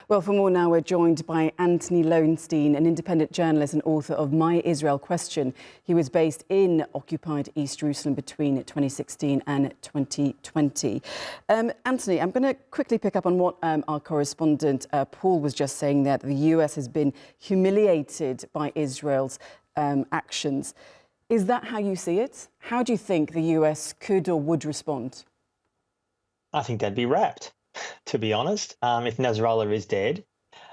Well, for more now, we're joined by Antony Loewenstein, an independent journalist and author of My Israel Question. He was based in occupied East Jerusalem between 2016 and 2020. Antony, I'm going to quickly pick up on what our correspondent Paul was just saying there, that the US has been humiliated by Israel's actions. Is that how you see it? How do you think the US could or would respond? I think they'd be wrapped, to be honest, if Nasrallah is dead.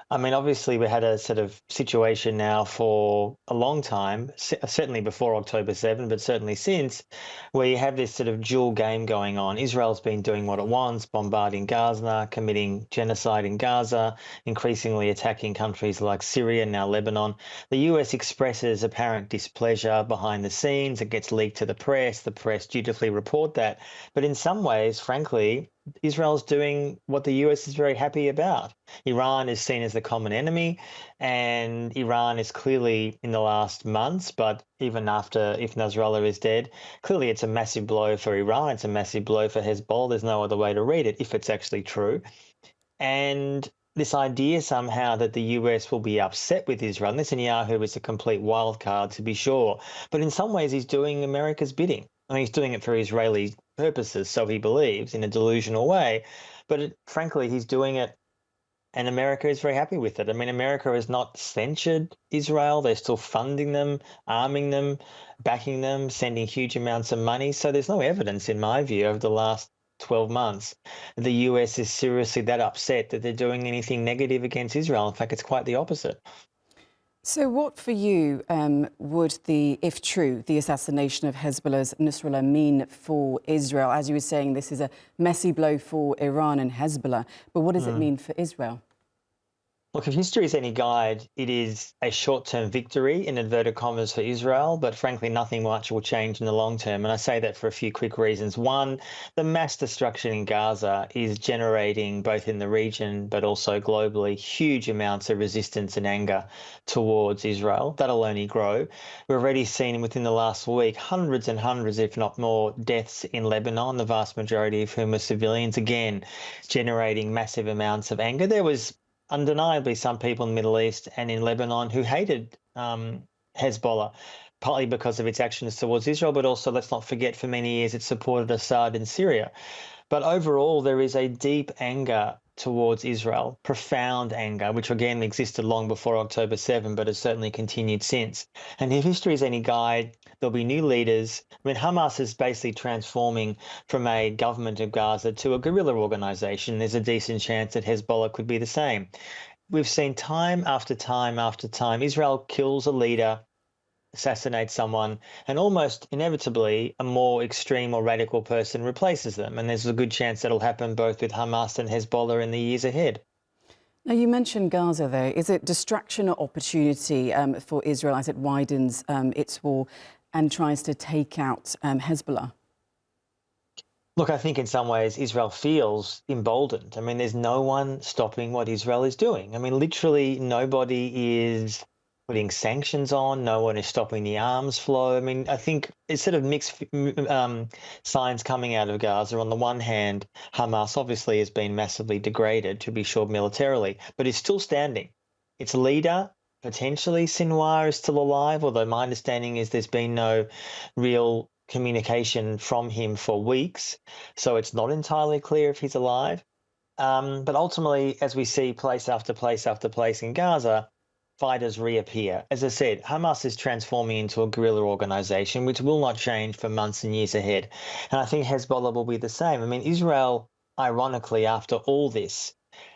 I mean, obviously, we had a sort of situation now for a long time, certainly before October 7, but certainly since, where you have this sort of dual game going on. Israel's been doing what it wants, bombarding Gaza, committing genocide in Gaza, increasingly attacking countries like Syria, now Lebanon. The US expresses apparent displeasure behind the scenes. It gets leaked to the press. The press dutifully report that. But in some ways, frankly, Israel's doing what the US is very happy about. Iran is seen as the common enemy, and Iran is clearly in the last months, but even after, if Nasrallah is dead, clearly it's a massive blow for Iran. It's a massive blow for Hezbollah. There's no other way to read it if it's actually true. And this idea somehow that the US will be upset with Israel, Netanyahu is a complete wild card, to be sure, but in some ways he's doing America's bidding. I mean, he's doing it for Israeli purposes, so he believes, in a delusional way. But frankly, he's doing it, and America is very happy with it. I mean, America has not censured Israel. They're still funding them, arming them, backing them, sending huge amounts of money. So there's no evidence, in my view, over the last 12 months, the US is seriously that upset that they're doing anything negative against Israel. In fact, it's quite the opposite. So what for you would if true, the assassination of Hezbollah's Nasrallah mean for Israel? As you were saying, this is a messy blow for Iran and Hezbollah, but what does it mean for Israel? Look, if history is any guide, it is a short-term victory, in inverted commas, for Israel, but frankly, nothing much will change in the long term. And I say that for a few quick reasons. One, the mass destruction in Gaza is generating, both in the region but also globally, huge amounts of resistance and anger towards Israel. That'll only grow. We've already seen within the last week hundreds and hundreds, if not more, deaths in Lebanon, the vast majority of whom are civilians, again, generating massive amounts of anger. There was undeniably some people in the Middle East and in Lebanon who hated Hezbollah, partly because of its actions towards Israel, but also, let's not forget, for many years it supported Assad in Syria. But overall, there is a deep anger towards Israel, profound anger, which again existed long before October 7, but has certainly continued since. And if history is any guide, there'll be new leaders. I mean, Hamas is basically transforming from a government of Gaza to a guerrilla organization. There's a decent chance that Hezbollah could be the same. We've seen time after time after time, Israel kills a leader, assassinates someone, and almost inevitably a more extreme or radical person replaces them. And there's a good chance that'll happen both with Hamas and Hezbollah in the years ahead. Now, you mentioned Gaza there. Is it distraction or opportunity for Israel as it widens its war and tries to take out Hezbollah? Look, I think in some ways Israel feels emboldened. I mean, there's no one stopping what Israel is doing. I mean, literally nobody is putting sanctions on. No one is stopping the arms flow. I mean, I think it's sort of mixed signs coming out of Gaza. On the one hand, Hamas obviously has been massively degraded, to be sure, militarily, but is still standing. Its leader, potentially Sinwar, is still alive, although my understanding is there's been no real communication from him for weeks, so it's not entirely clear if he's alive. But ultimately, as we see place after place after place in Gaza, fighters reappear. As I said, Hamas is transforming into a guerrilla organization, which will not change for months and years ahead. And I think Hezbollah will be the same. I mean, Israel, ironically, after all this,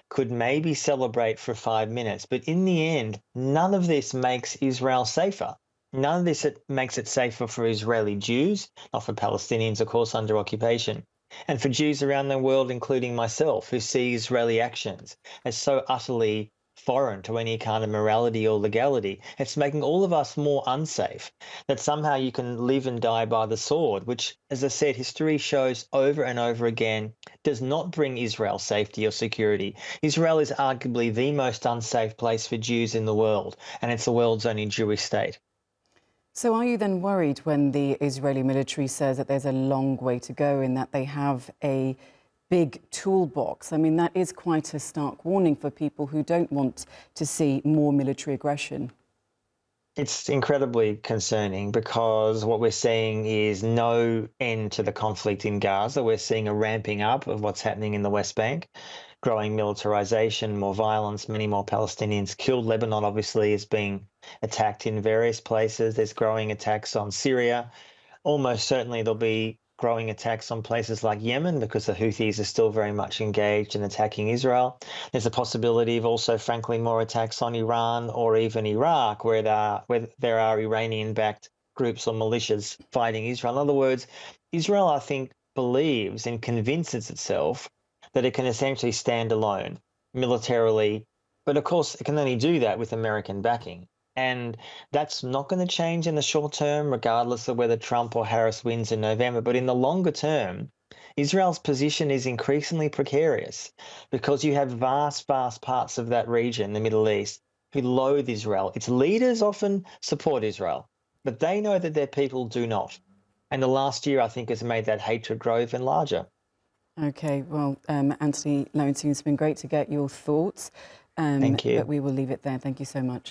could maybe celebrate for 5 minutes. But in the end, none of this makes Israel safer. None of this makes it safer for Israeli Jews, not for Palestinians, of course, under occupation, and for Jews around the world, including myself, who see Israeli actions as so utterly foreign to any kind of morality or legality. It's making all of us more unsafe, that somehow you can live and die by the sword, which, as I said, history shows over and over again, does not bring Israel safety or security. Israel is arguably the most unsafe place for Jews in the world, and it's the world's only Jewish state. So are you then worried when the Israeli military says that there's a long way to go in that they have a big toolbox. I mean, that is quite a stark warning for people who don't want to see more military aggression. It's incredibly concerning because what we're seeing is no end to the conflict in Gaza. We're seeing a ramping up of what's happening in the West Bank, growing militarization, more violence, many more Palestinians killed. Lebanon obviously is being attacked in various places. There's growing attacks on Syria. Almost certainly there'll be growing attacks on places like Yemen because the Houthis are still very much engaged in attacking Israel. There's a possibility of also, frankly, more attacks on Iran or even Iraq, where there are Iranian-backed groups or militias fighting Israel. In other words, Israel, I think, believes and convinces itself that it can essentially stand alone militarily, but of course it can only do that with American backing. And that's not going to change in the short term, regardless of whether Trump or Harris wins in November. But in the longer term, Israel's position is increasingly precarious because you have vast parts of that region, the Middle East, who loathe Israel. Its leaders often support Israel, but they know that their people do not. And the last year, I think, has made that hatred grow even larger. OK, well, Antony Loewenstein, it's been great to get your thoughts. Thank you. But we will leave it there. Thank you so much.